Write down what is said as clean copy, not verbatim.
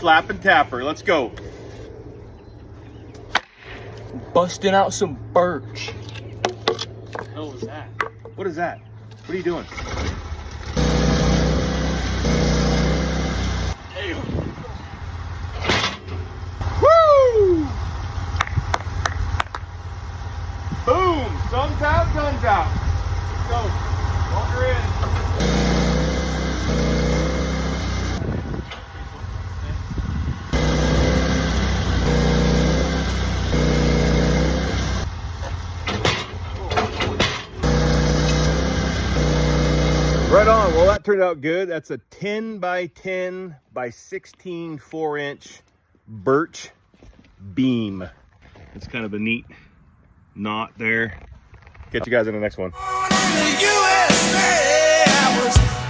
slap and tapper. Let's go. Busting out some birch. What the hell was that? What is that? What are you doing? Woo! Boom! Thumbs out, guns out. Let's go. Walker in. Right on. Well, that turned out good. That's a 10 by 10 by 16 4-inch birch beam. It's kind of a neat knot there. Catch you guys in the next one. In the USA, I was